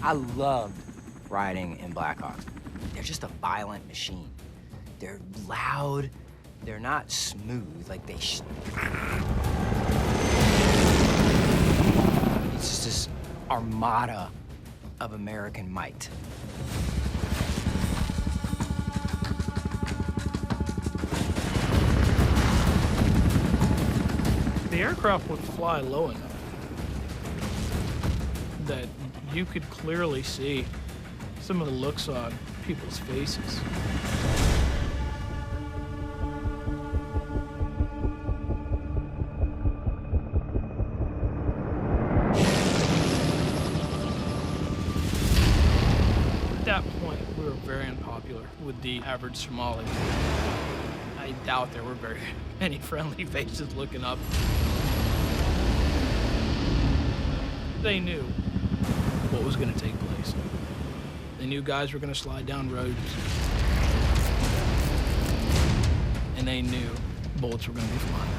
I loved riding in Blackhawks. They're just a violent machine. They're loud. They're not smooth, like they it's just this armada of American might. The aircraft would fly low enough that you could clearly see some of the looks on people's faces. At that point, we were very unpopular with the average Somali. I doubt there were very many friendly faces looking up. They knew what was going to take place. They knew guys were going to slide down roads. And they knew bullets were going to be flying.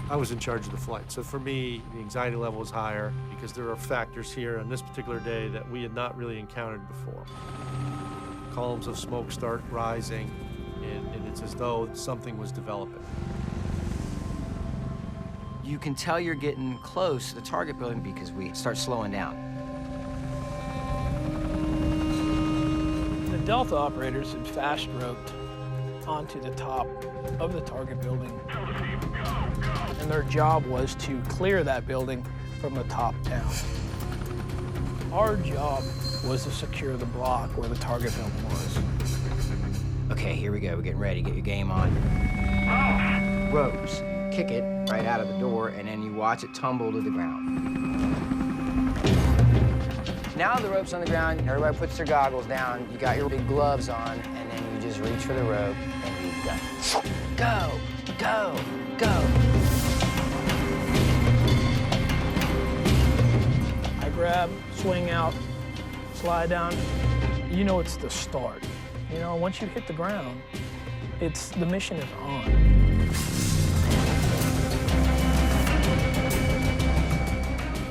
I was in charge of the flight, so for me, the anxiety level was higher because there are factors here on this particular day that we had not really encountered before. Columns of smoke start rising, and it's as though something was developing. You can tell you're getting close to the target building because we start slowing down. The Delta operators had fast roped onto the top of the target building. And their job was to clear that building from the top down. Our job was to secure the block where the target building was. Okay, here we go. We're getting ready. Get your game on. Ropes. Kick it right out of the door, and then you watch it tumble to the ground. Now the rope's on the ground. Everybody puts their goggles down. You got your big gloves on, and then you just reach for the rope, and you go. Go, go, go. I grab, swing out, slide down. You know it's the start. You know, once you hit the ground, the mission is on.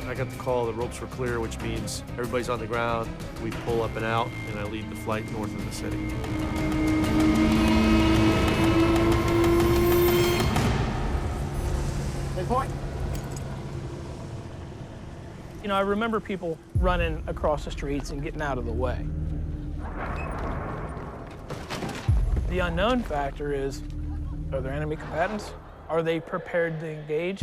I got the call, the ropes were clear, which means everybody's on the ground. We pull up and out, and I lead the flight north of the city. Big point. You know, I remember people running across the streets and getting out of the way. The unknown factor is, are there enemy combatants? Are they prepared to engage?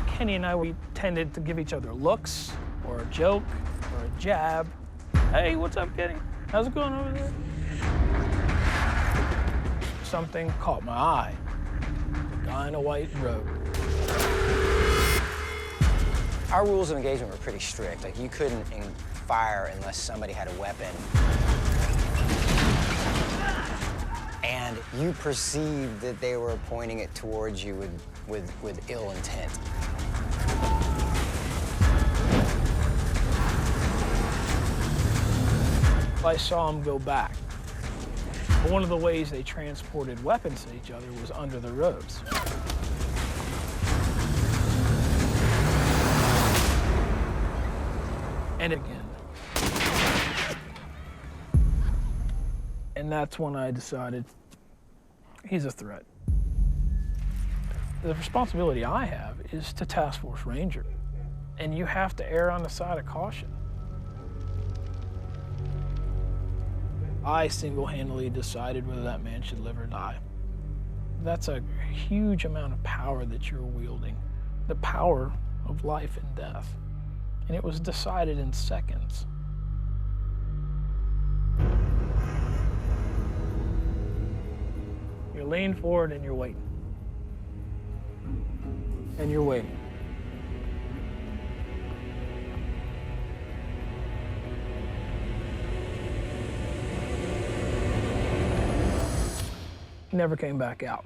Kenny and I, we tended to give each other looks, or a joke, or a jab. Hey, what's up, Kenny? How's it going over there? Something caught my eye. A guy in a white robe. Our rules of engagement were pretty strict. Like, you couldn't fire unless somebody had a weapon. And you perceived that they were pointing it towards you with ill intent. I saw them go back. But one of the ways they transported weapons to each other was under the robes. And again. And that's when I decided he's a threat. The responsibility I have is to Task Force Ranger, and you have to err on the side of caution. I single-handedly decided whether that man should live or die. That's a huge amount of power that you're wielding, the power of life and death. And it was decided in seconds. You lean forward and you're waiting. And you're waiting. He never came back out.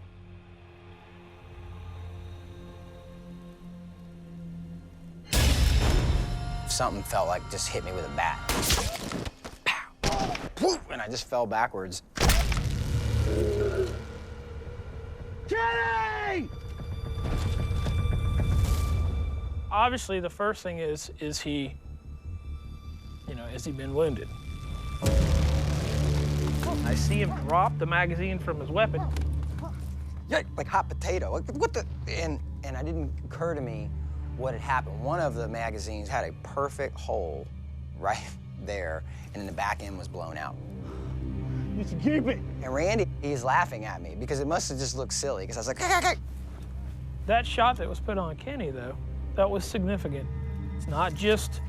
something felt like just hit me with a bat. Pow! Whoop! And I just fell backwards. Kenny! Obviously, the first thing is he, has he been wounded? I see him drop the magazine from his weapon. Yeah, like hot potato. What the? And it didn't occur to me what had happened. One of the magazines had a perfect hole right there, and then the back end was blown out. You should keep it. And Randy, he's laughing at me because it must have just looked silly, because I was like, "Hey." That shot that was put on Kenny, though, that was significant. It's not just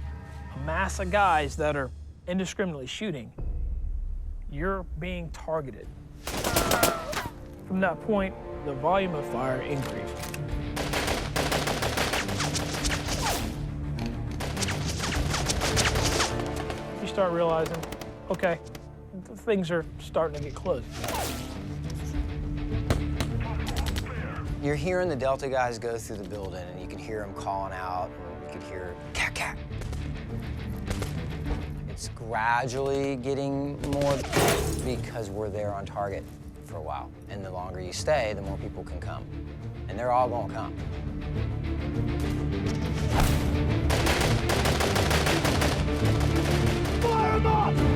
a mass of guys that are indiscriminately shooting. You're being targeted. From that point, the volume of fire increased. You start realizing, okay, things are starting to get close. You're hearing the Delta guys go through the building, and you can hear them calling out, and you can hear cat, cat. It's gradually getting more because we're there on target for a while. And the longer you stay, the more people can come. And they're all gonna come. Fire 'em up!